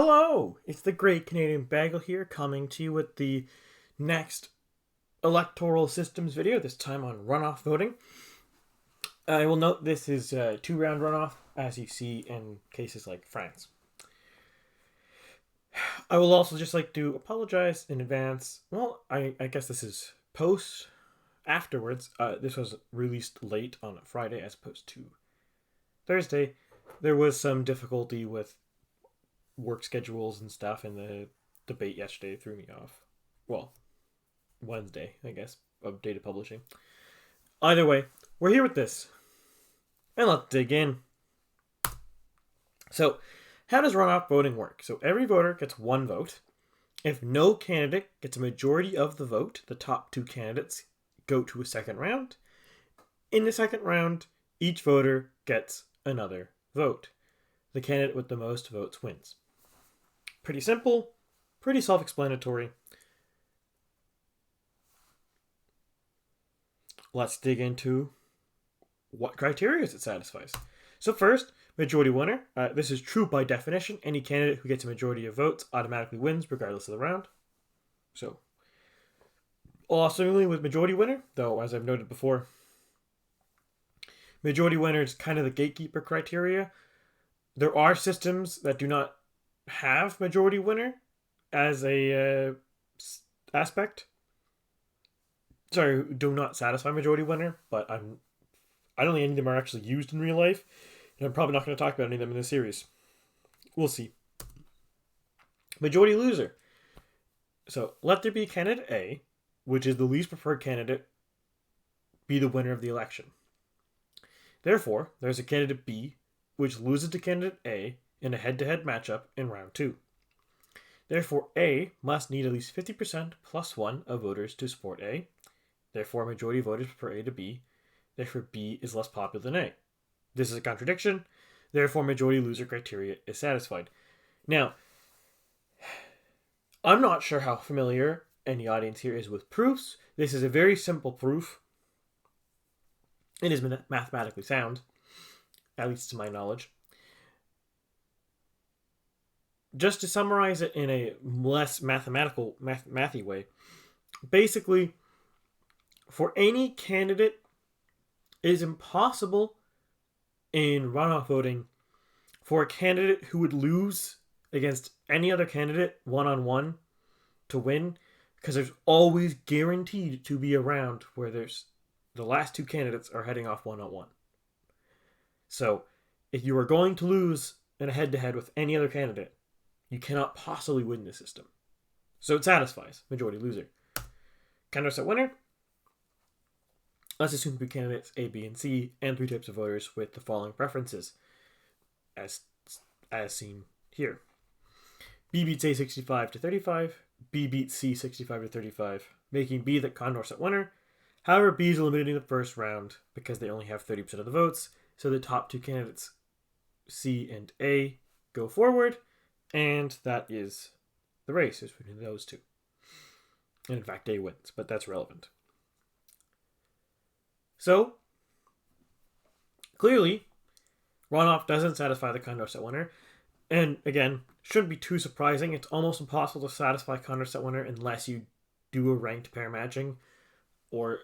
Hello! It's the Great Canadian Bagel here, coming to you with the next Electoral Systems video, this time on runoff voting. I will note this is a 2-round runoff, as you see in cases like France. I will also just like to apologize in advance. Well, I guess this is afterwards. This was released late on a Friday as opposed to Thursday. There was some difficulty with work schedules and stuff, and the debate yesterday threw me off. Well, Wednesday, I guess, of data publishing. Either way, we're here with this. And let's dig in. So, how does runoff voting work? So every voter gets one vote. If no candidate gets a majority of the vote, the top two candidates go to a second round. In the second round, each voter gets another vote. The candidate with the most votes wins. Pretty simple, pretty self-explanatory. Let's dig into what criteria it satisfies. So first, majority winner. This is true by definition. Any candidate who gets a majority of votes automatically wins regardless of the round. So, similarly with majority winner, though, as I've noted before, majority winner is kind of the gatekeeper criteria. There are systems that do not have majority winner as a aspect. Sorry, do not satisfy majority winner, but I don't think any of them are actually used in real life, and I'm probably not going to talk about any of them in this series. We'll see. Majority loser. So let there be candidate A, which is the least preferred candidate, be the winner of the election. Therefore, there's a candidate B, which loses to candidate A in a head-to-head matchup in round 2. Therefore, A must need at least 50% plus 1 of voters to support A. Therefore, majority voters prefer A to B. Therefore, B is less popular than A. This is a contradiction. Therefore, majority loser criteria is satisfied. Now, I'm not sure how familiar any audience here is with proofs. This is a very simple proof. It is mathematically sound, at least to my knowledge. Just to summarize it in a less mathy way, basically, for any candidate, it is impossible in runoff voting for a candidate who would lose against any other candidate one-on-one to win, because there's always guaranteed to be a round where there's the last two candidates are heading off one-on-one. So, if you are going to lose in a head-to-head with any other candidate, you cannot possibly win the system. So it satisfies majority loser. Condorcet winner. Let's assume 3 candidates, A, B, and C, and 3 types of voters with the following preferences, as seen here. B beats A 65 to 35. B beats C 65 to 35, making B the Condorcet winner. However, B is eliminated in the first round because they only have 30% of the votes, so the top 2 candidates, C and A, go forward. And that is the race is between those two. And in fact, A wins, but that's relevant. So, clearly, runoff doesn't satisfy the Condorcet winner. And again, shouldn't be too surprising. It's almost impossible to satisfy Condorcet winner unless you do a ranked pair matching or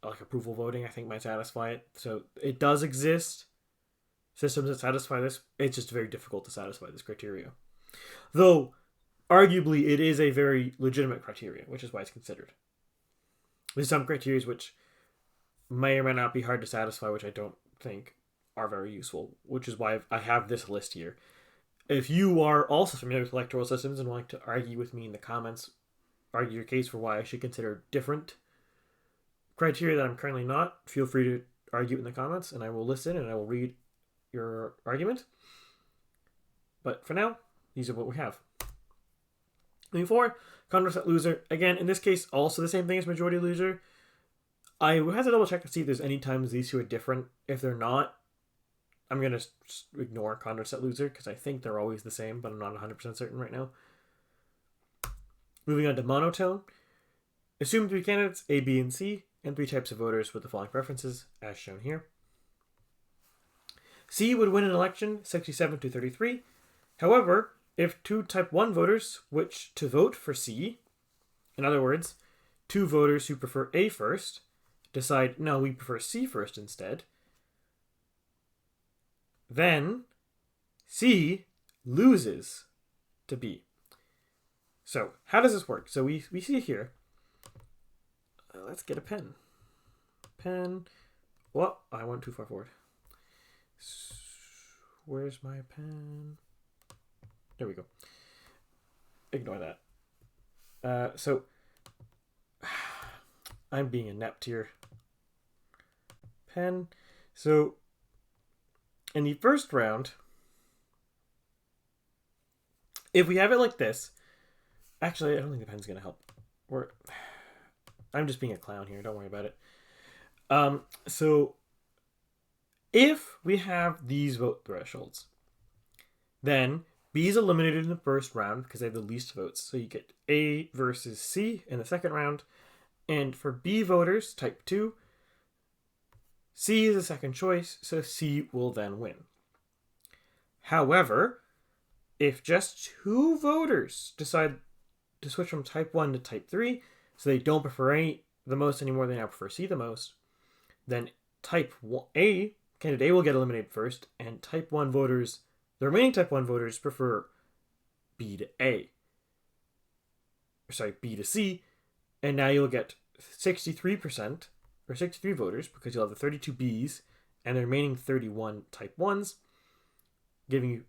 like approval voting, I think might satisfy it. So it does exist. Systems that satisfy this. It's just very difficult to satisfy this criteria. Though, arguably, it is a very legitimate criteria, which is why it's considered. There's some criteria which may or may not be hard to satisfy, which I don't think are very useful, which is why I have this list here. If you are also familiar with electoral systems and would like to argue with me in the comments, argue your case for why I should consider different criteria that I'm currently not, feel free to argue in the comments, and I will listen and I will read your argument. But for now, these are what we have. Moving forward, Condorcet loser. Again, in this case, also the same thing as majority loser. I will have to double check to see if there's any times these two are different. If they're not, I'm going to ignore Condorcet loser because I think they're always the same, but I'm not 100% certain right now. Moving on to monotone. Assume 3 candidates, A, B, and C, and 3 types of voters with the following preferences, as shown here. C would win an election 67 to 33. However, if two type 1 voters switch to vote for C, in other words, two voters who prefer A first decide, no, we prefer C first instead, then C loses to B. So how does this work? So we see here, let's get a pen. Well, I went too far forward. Where's my pen? There we go. Ignore that. So I'm being inept here. Pen. So in the first round, if we have it like this, actually, I don't think the pen's gonna help. I'm just being a clown here. Don't worry about it. So if we have these vote thresholds, then B is eliminated in the first round because they have the least votes. So you get A versus C in the second round. And for B voters, type 2, C is the second choice, so C will then win. However, if just two voters decide to switch from type 1 to type 3, so they don't prefer A the most anymore, they now prefer C the most, then type A, candidate A will get eliminated first, and type 1 voters, the remaining type 1 voters prefer B to A. Sorry, B to C, and now you'll get 63%, or 63 voters, because you'll have the 32 Bs and the remaining 31 type 1s, giving you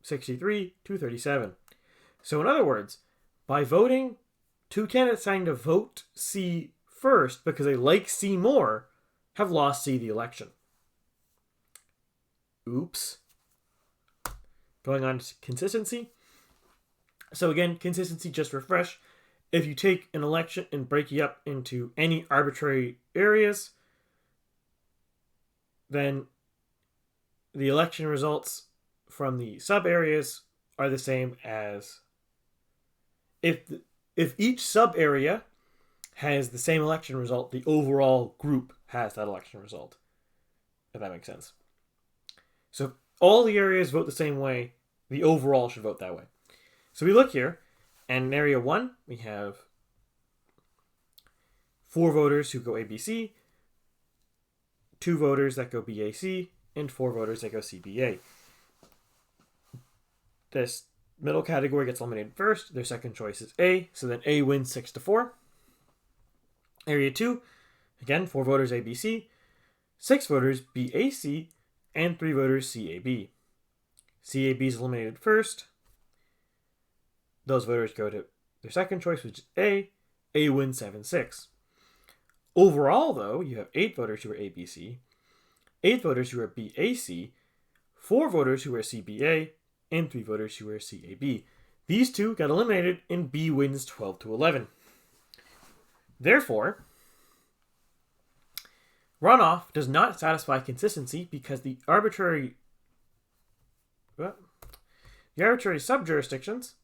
63 to 37. So in other words, by voting, two candidates deciding to vote C first because they like C more have lost C the election. Oops. Going on to consistency. So again, consistency, just refresh. If you take an election and break it up into any arbitrary areas, then the election results from the sub areas are the same as if each sub area has the same election result, the overall group has that election result. If that makes sense. So if all the areas vote the same way, the overall should vote that way. So we look here, and in area 1, we have 4 voters who go ABC, 2 voters that go BAC, and 4 voters that go CBA. This middle category gets eliminated first. Their second choice is A, so then A wins 6-4. Area 2, again, 4 voters ABC, 6 voters BAC, and 3 voters CAB. CAB is eliminated first. Those voters go to their second choice, which is A. A wins 7-6. Overall, though, you have 8 voters who are ABC, 8 voters who are BAC, 4 voters who are CBA, and 3 voters who are CAB. These two got eliminated, and B wins 12-11. Therefore, runoff does not satisfy consistency because the arbitrary sub-jurisdictions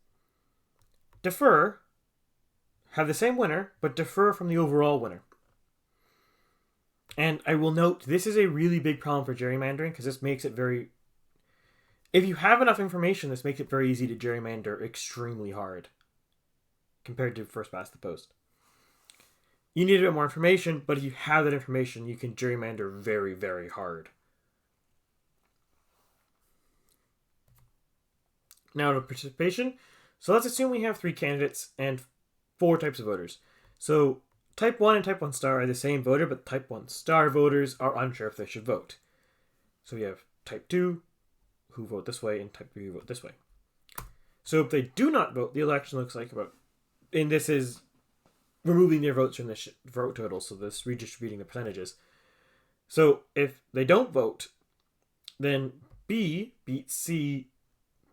have the same winner, but differ from the overall winner. And I will note, this is a really big problem for gerrymandering because this makes it very... If you have enough information, this makes it very easy to gerrymander extremely hard compared to first past the post. You need a bit more information, but if you have that information, you can gerrymander very, very hard. Now to participation. So let's assume we have 3 candidates and 4 types of voters. So type 1 and type 1 star are the same voter, but type 1 star voters are unsure if they should vote. So we have type 2 who vote this way and type 3 who vote this way. So if they do not vote, the election looks like about... And this is removing their votes from the vote total, so this redistributing the percentages. So if they don't vote, then B beats C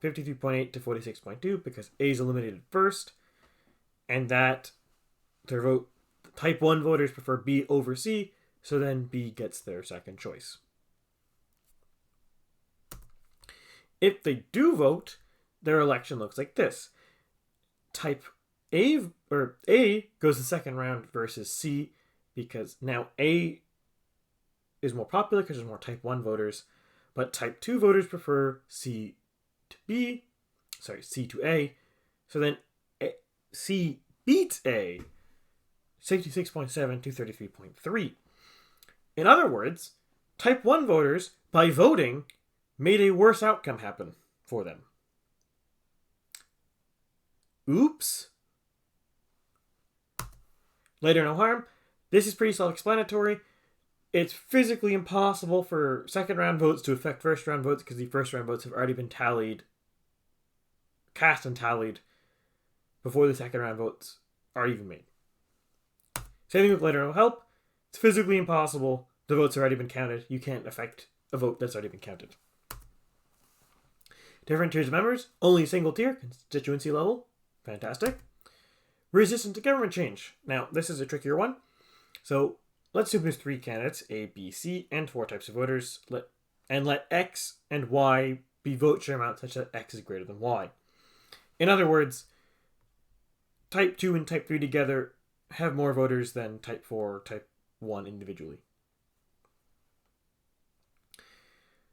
53.8 to 46.2 because A is eliminated first, and that their vote, type 1 voters prefer B over C, so then B gets their second choice. If they do vote, their election looks like this. Type A goes the second round versus C because now A is more popular because there's more type 1 voters, but type 2 voters prefer C to B, C to A. So then C beats A 66.7 to 33.3. In other words, type 1 voters, by voting, made a worse outcome happen for them. Oops. Later, no harm. This is pretty self-explanatory. It's physically impossible for second round votes to affect first round votes because the first round votes have already been cast and tallied before the second round votes are even made. Same thing with later no help. It's physically impossible. The votes have already been counted. You can't affect a vote that's already been counted. Different tiers of members. Only a single tier, constituency level. Fantastic. Resistance to government change. Now, this is a trickier one. So, let's assume there's 3 candidates, A, B, C, and 4 types of voters. Let X and Y be vote share amounts such that X is greater than Y. In other words, type 2 and type 3 together have more voters than type 4 or type 1 individually.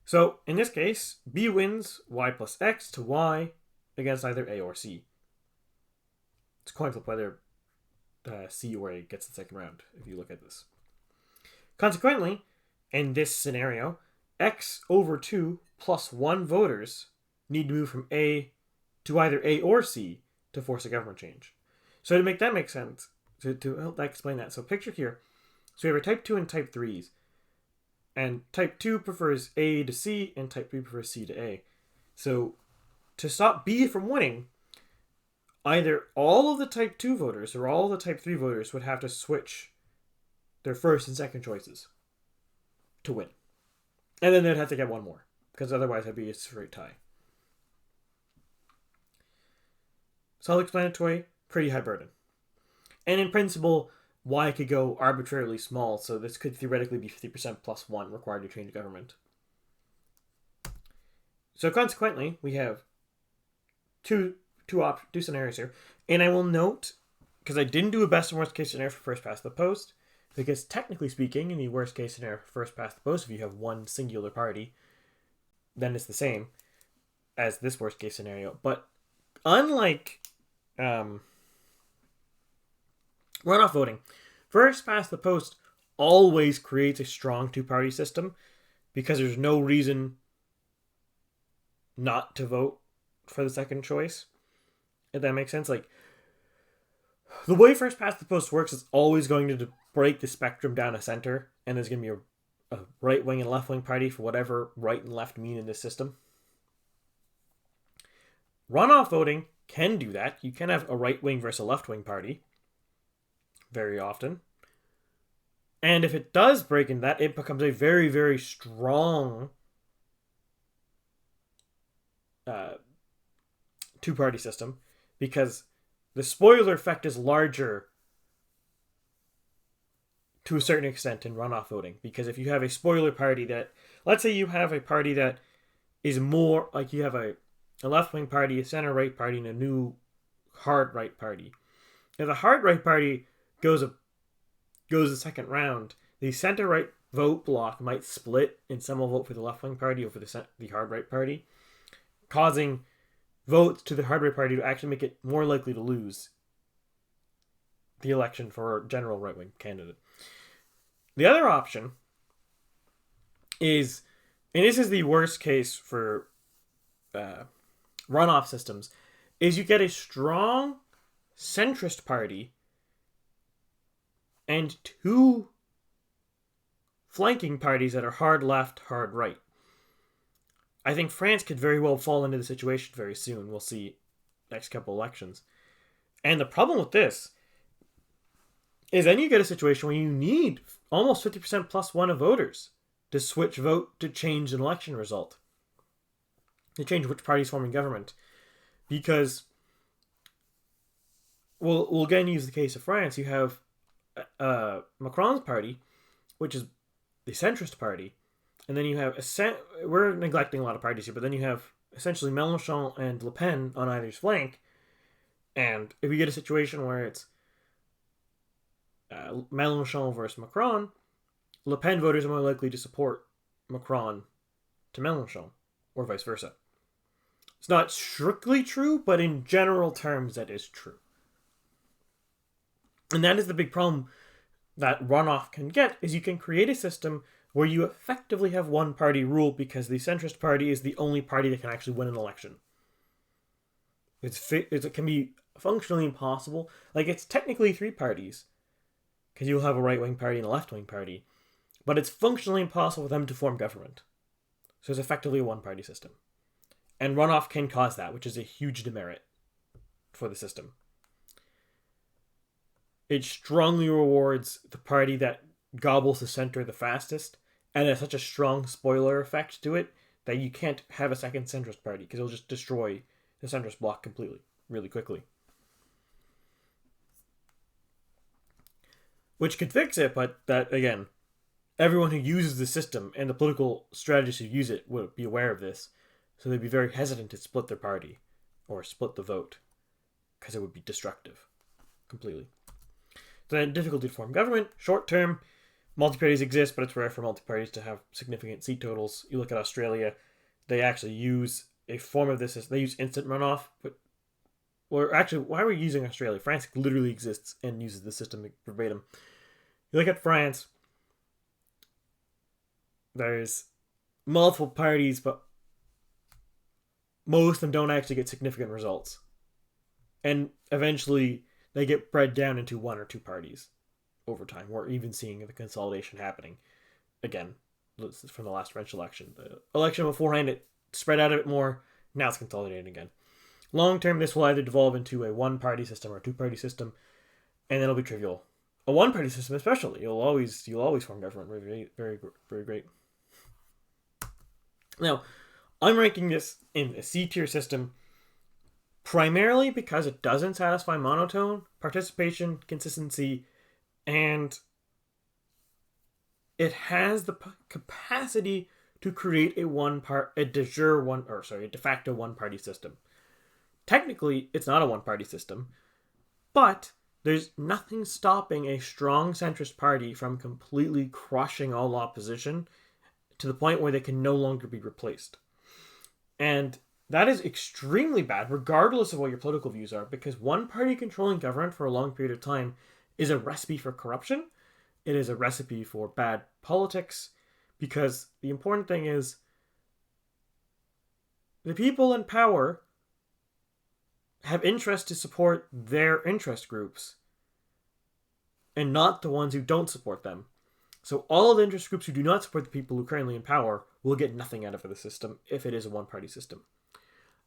So, in this case, B wins Y plus X to Y against either A or C. It's a coin flip whether C or A gets the second round, if you look at this. Consequently, in this scenario, X over 2 plus 1 voters need to move from A to either A or C to force a government change. So to make that make sense, to help explain that, so picture here, so we have our type 2 and type 3s, and type 2 prefers A to C, and type 3 prefers C to A. So to stop B from winning, either all of the type 2 voters or all of the type 3 voters would have to switch their first and second choices to win. And then they'd have to get one more, because otherwise it'd be a straight tie. Self-explanatory, pretty high burden. And in principle, Y could go arbitrarily small, so this could theoretically be 50% plus 1 required to change government. So consequently, we have two scenarios here. And I will note, because I didn't do a best and worst case scenario for first past the post, because technically speaking, in the worst case scenario for first past the post, if you have one singular party, then it's the same as this worst case scenario. But unlike runoff voting, first past the post always creates a strong two-party system because there's no reason not to vote for the second choice. If that makes sense. Like, the way first past the post works is always going to break the spectrum down a center, and there's going to be a right wing and left wing party for whatever right and left mean in this system. Runoff voting can do that. You can have a right wing versus a left wing party very often. And if it does break into that, it becomes a very, very strong two-party system, because the spoiler effect is larger to a certain extent in runoff voting. Because if you have a spoiler party that, let's say you have a party that is more, like you have a left-wing party, a center-right party, and a new hard-right party. If the hard-right party goes the second round, the center-right vote block might split, and some will vote for the left-wing party over the hard-right party, causing votes to the hard-right party to actually make it more likely to lose the election for a general right-wing candidate. The other option is, and this is the worst case for runoff systems, is you get a strong centrist party and two flanking parties that are hard left, hard right. I think France could very well fall into the situation very soon. We'll see next couple elections. And the problem with this is then you get a situation where you need almost 50% plus 1 of voters to switch vote to change an election result, to change which party is forming government. Because, we'll again use the case of France. You have Macron's party, which is the centrist party, and then you have we're neglecting a lot of parties here, but then you have essentially Mélenchon and Le Pen on either's flank. And if we get a situation where it's Mélenchon versus Macron, Le Pen voters are more likely to support Macron to Mélenchon, or vice versa. It's not strictly true, but in general terms, that is true. And that is the big problem that runoff can get, is you can create a system where you effectively have one party rule because the centrist party is the only party that can actually win an election. It can be functionally impossible. Like, it's technically three parties, because you'll have a right-wing party and a left-wing party, but it's functionally impossible for them to form government. So it's effectively a one-party system. And runoff can cause that, which is a huge demerit for the system. It strongly rewards the party that gobbles the center the fastest, and it has such a strong spoiler effect to it that you can't have a second centrist party, because it'll just destroy the centrist bloc completely, really quickly. Which could fix it, but that, again, everyone who uses the system and the political strategists who use it would be aware of this, so they'd be very hesitant to split their party or split the vote, because it would be destructive completely. So then, difficulty to form government. Short term, multi-parties exist, but it's rare for multi-parties to have significant seat totals. You look at Australia, they actually use a form of this. They use instant runoff, but, or actually, why are we using Australia? France literally exists and uses the system verbatim. You look at France, there's multiple parties, but most of them don't actually get significant results. And eventually, they get bred down into one or two parties over time. We're even seeing the consolidation happening. Again, this is from the last French election. The election beforehand, it spread out a bit more. Now it's consolidating again. Long term, this will either devolve into a one-party system or a two-party system, and it'll be trivial. A one-party system, especially, you'll always form government. Very, very, very great. Now, I'm ranking this in a C-tier system primarily because it doesn't satisfy monotone, participation, consistency, and it has the capacity to create a de facto one-party system. Technically, it's not a one-party system, but there's nothing stopping a strong centrist party from completely crushing all opposition to the point where they can no longer be replaced. And that is extremely bad, regardless of what your political views are, because one party controlling government for a long period of time is a recipe for corruption. It is a recipe for bad politics, because the important thing is the people in power have interest to support their interest groups and not the ones who don't support them. So all of the interest groups who do not support the people who are currently in power will get nothing out of the system if it is a one-party system.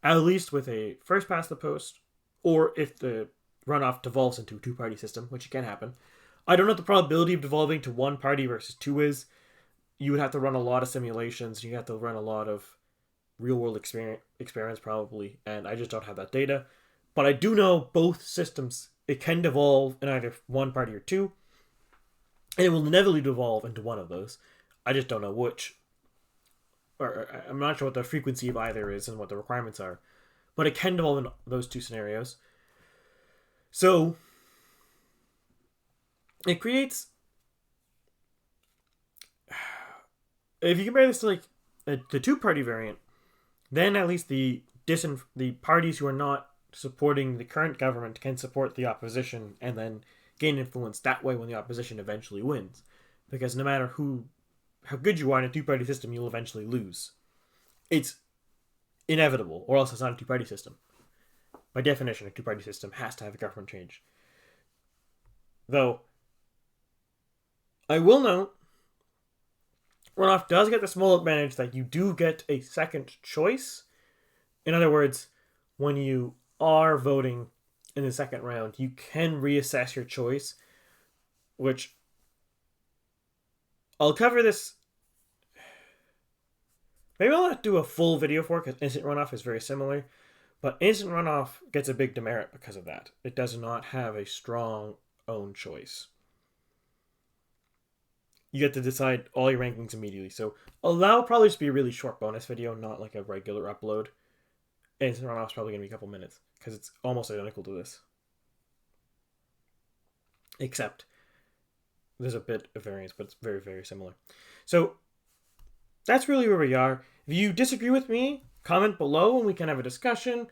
At least with a first past the post, or if the runoff devolves into a two-party system, which can happen. I don't know what the probability of devolving to one party versus two is. You would have to run a lot of simulations. You have to run a lot of real-world experiments probably, and I just don't have that data. But I do know both systems, it can devolve in either one party or two, and it will inevitably devolve into one of those. I just don't know which. Or I'm not sure what the frequency of either is and what the requirements are. But it can devolve in those two scenarios. So it creates... If you compare this to like the two-party variant, then at least the parties who are not supporting the current government can support the opposition and then gain influence that way when the opposition eventually wins. Because no matter how good you are in a two-party system, you'll eventually lose. It's inevitable, or else it's not a two-party system. By definition, a two-party system has to have a government change. Though, I will note, runoff does get the small advantage that you do get a second choice. In other words, when you are voting in the second round, you can reassess your choice, which I'll cover this. Maybe I'll not do a full video for it because instant runoff is very similar, but instant runoff gets a big demerit because of that. It does not have a strong own choice. You get to decide all your rankings immediately. So that'll probably just be a really short bonus video, not like a regular upload. Instant runoff is probably going to be a couple minutes because it's almost identical to this. Except there's a bit of variance, but it's very, very similar. So that's really where we are. If you disagree with me, comment below and we can have a discussion.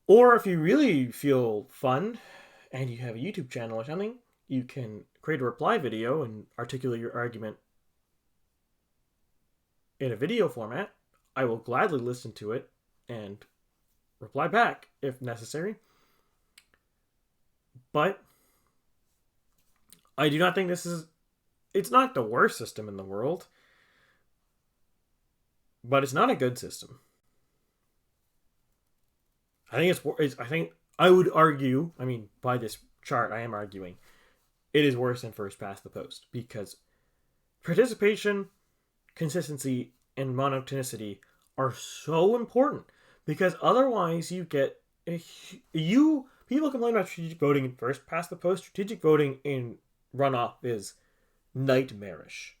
Or if you really feel fun and you have a YouTube channel or something, you can create a reply video and articulate your argument in a video format. I will gladly listen to it and reply back if necessary. But I do not think it's not the worst system in the world, but it's not a good system. I think I would argue, by this chart, I am arguing, it is worse than first past the post, because participation, consistency, and monotonicity are so important, because otherwise you get people complain about strategic voting in first past the post. Strategic voting in runoff is nightmarish.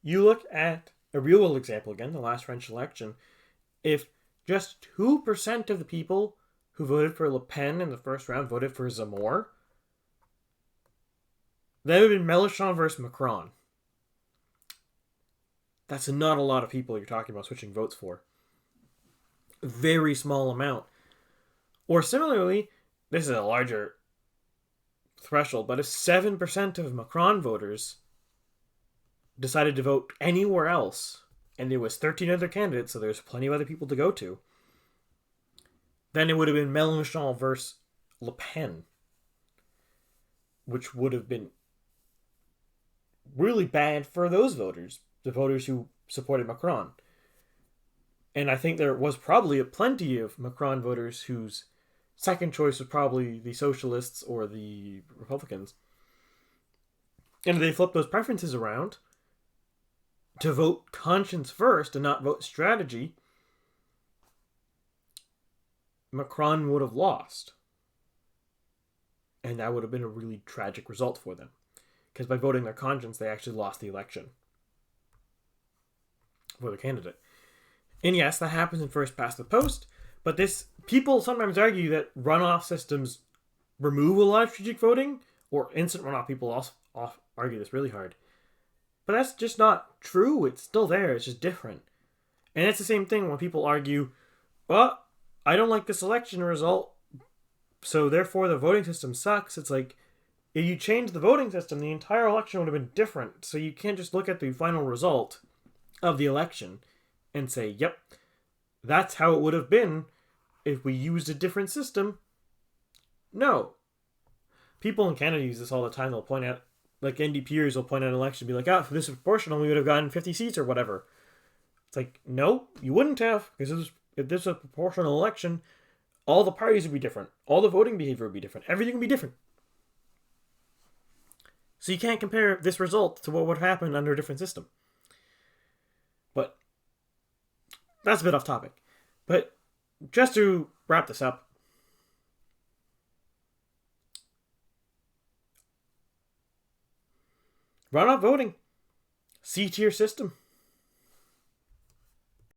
You look at a real world example again, the last French election. If just 2% of the people who voted for Le Pen in the first round voted for Zemmour, that would have been Mélenchon versus Macron. That's not a lot of people you're talking about switching votes for. A very small amount. Or similarly, this is a larger threshold, but if 7% of Macron voters decided to vote anywhere else, and there was 13 other candidates, so there's plenty of other people to go to, then it would have been Mélenchon versus Le Pen, which would have been really bad for those voters, the voters who supported Macron. And I think there was probably plenty of Macron voters whose second choice was probably the Socialists or the Republicans. And they flipped those preferences around to vote conscience first and not vote strategy, Macron would have lost. And that would have been a really tragic result for them. Because by voting their conscience, they actually lost the election for the candidate. And yes, that happens in first past the post, but people sometimes argue that runoff systems remove a lot of strategic voting, or instant runoff. People also argue this really hard. But that's just not true. It's still there. It's just different. And it's the same thing when people argue, well, I don't like this election result, so therefore the voting system sucks. It's like, if you change the voting system, the entire election would have been different. So you can't just look at the final result of the election and say, yep, that's how it would have been if we used a different system. No. People in Canada use this all the time. They'll point out, like NDPers will point out an election and be like, if this was proportional, we would have gotten 50 seats or whatever. It's like, no, you wouldn't have, because if this was a proportional election, all the parties would be different. All the voting behavior would be different. Everything would be different. So you can't compare this result to what would happen under a different system. But that's a bit off topic. But just to wrap this up, runoff voting, C-tier system.